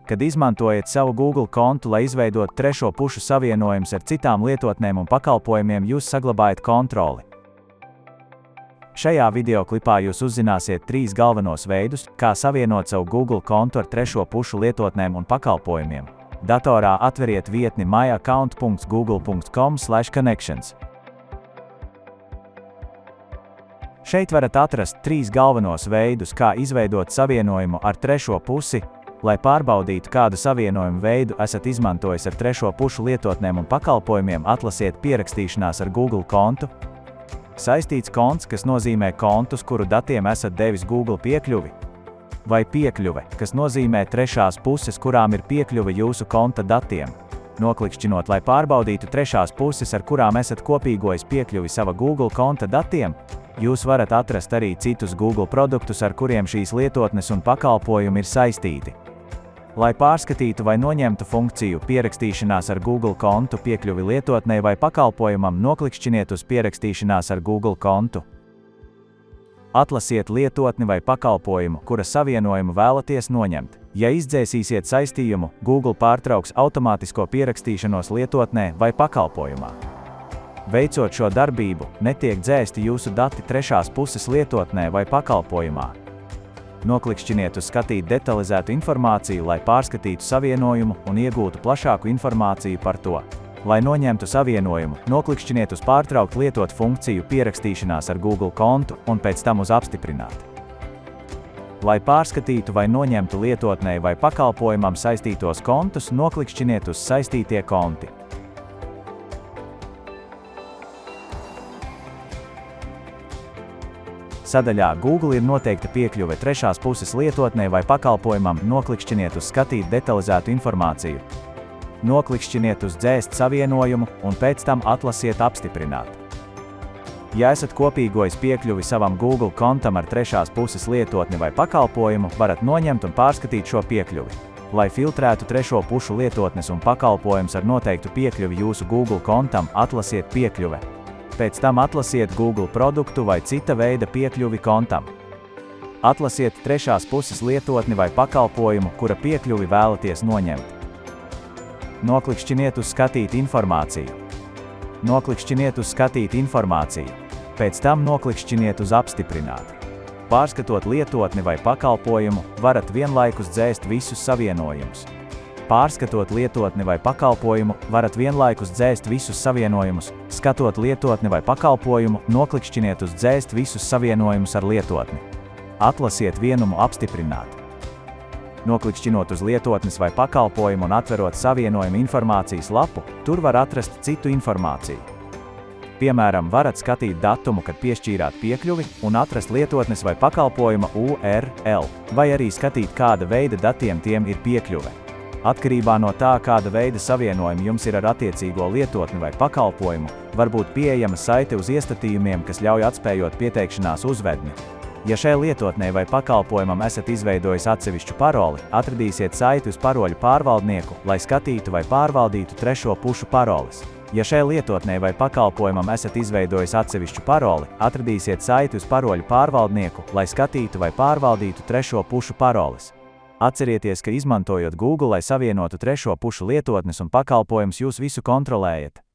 Kad izmantojat savu Google kontu, lai izveidotu trešo pušu savienojumus ar citām lietotnēm un pakalpojumiem, jūs saglabājat kontroli. Šajā videoklipā jūs uzzināsiet 3 galvenos veidus, kā savienot savu Google kontu ar trešo pušu lietotnēm un pakalpojumiem. Datorā atveriet vietni myaccount.google.com/connections. Šeit varat atrast 3 galvenos veidus, kā izveidot savienojumu ar trešo pusi. Lai pārbaudītu, kādu savienojumu veidu esat izmantojis ar trešo pušu lietotnēm un pakalpojumiem, atlasiet pierakstīšanās ar Google kontu. Saistīts konts, kas nozīmē kontus, kuru datiem esat devis Google piekļuvi. Vai piekļuve, kas nozīmē trešās puses, kurām ir piekļuve jūsu konta datiem. Noklikšķinot, lai pārbaudītu trešās puses, ar kurām esat kopīgojis piekļuvi sava Google konta datiem, jūs varat atrast arī citus Google produktus, ar kuriem šīs lietotnes un pakalpojumi ir saistīti. Lai pārskatītu vai noņemtu funkciju pierakstīšanās ar Google kontu piekļuvi lietotnei vai pakalpojumam, noklikšķiniet uz pierakstīšanās ar Google kontu. Atlasiet lietotni vai pakalpojumu, kura savienojumu vēlaties noņemt. Ja izdzēsīsiet saistījumu, Google pārtrauks automātisko pierakstīšanos lietotnē vai pakalpojumā. Veicot šo darbību, netiek dzēsti jūsu dati trešās puses lietotnē vai pakalpojumā. Noklikšķiniet uz skatīt detalizētu informāciju, lai pārskatītu savienojumu un iegūtu plašāku informāciju par to. Lai noņemtu savienojumu, noklikšķiniet uz pārtraukt lietot funkciju pierakstīšanās ar Google kontu un pēc tam uz apstiprināt. Lai pārskatītu vai noņemtu lietotnei vai pakalpojumam saistītos kontus, noklikšķiniet uz saistītie konti. Sadaļā Google ir noteikta piekļuve trešās puses lietotnei vai pakalpojumam, noklikšķiniet uz skatīt detalizētu informāciju. Noklikšķiniet uz dzēst savienojumu un pēc tam atlasiet apstiprināt. Ja esat kopīgojis piekļuvi savam Google kontam ar trešās puses lietotni vai pakalpojumu, varat noņemt un pārskatīt šo piekļuvi. Lai filtrētu trešo pušu lietotnes un pakalpojums ar noteiktu piekļuvi jūsu Google kontam, atlasiet piekļuve. Pēc tam atlasiet Google produktu vai cita veida piekļuvi kontam. Atlasiet trešās puses lietotni vai pakalpojumu, kura piekļuvi vēlaties noņemt. Noklikšķiniet uz skatīt informāciju. Noklikšķiniet uz skatīt informāciju. Pēc tam noklikšķiniet uz apstiprināt. Pārskatot lietotni vai pakalpojumu, varat vienlaikus dzēst visus savienojumus. Pārskatot lietotni vai pakalpojumu, varat vienlaikus dzēst visus savienojumus. Skatot lietotni vai pakalpojumu, noklikšķiniet uz dzēst visus savienojumus ar lietotni. Atlasiet vienumu apstiprināt. Noklikšķinot uz lietotnes vai pakalpojumu un atverot savienojumu informācijas lapu, tur var atrast citu informāciju. Piemēram, varat skatīt datumu, kad piešķīrāt piekļuvi, un atrast lietotnes vai pakalpojuma URL, vai arī skatīt, kāda veida datiem tiem ir piekļuve. Atkarībā no tā, kāda veida savienojumi jums ir ar attiecīgo lietotni vai pakalpojumu, var būt pieejama saite uz iestatījumiem, kas ļauj atspējot pieteikšanās uzvedni. Ja šai lietotnei vai pakalpojumam esat izveidojis atsevišķu paroli, atradīsiet saiti uz paroļu pārvaldnieku, lai skatītu vai pārvaldītu trešo pušu paroles. Ja šai lietotnei vai pakalpojumam esat izveidojis atsevišķu paroli, atradīsiet saiti uz paroļu pārvaldnieku, lai skatītu vai pārvaldītu trešo pušu paroles. Atcerieties, ka izmantojot Google, lai savienotu trešo pušu lietotnes un pakalpojumus, jūs visu kontrolējat.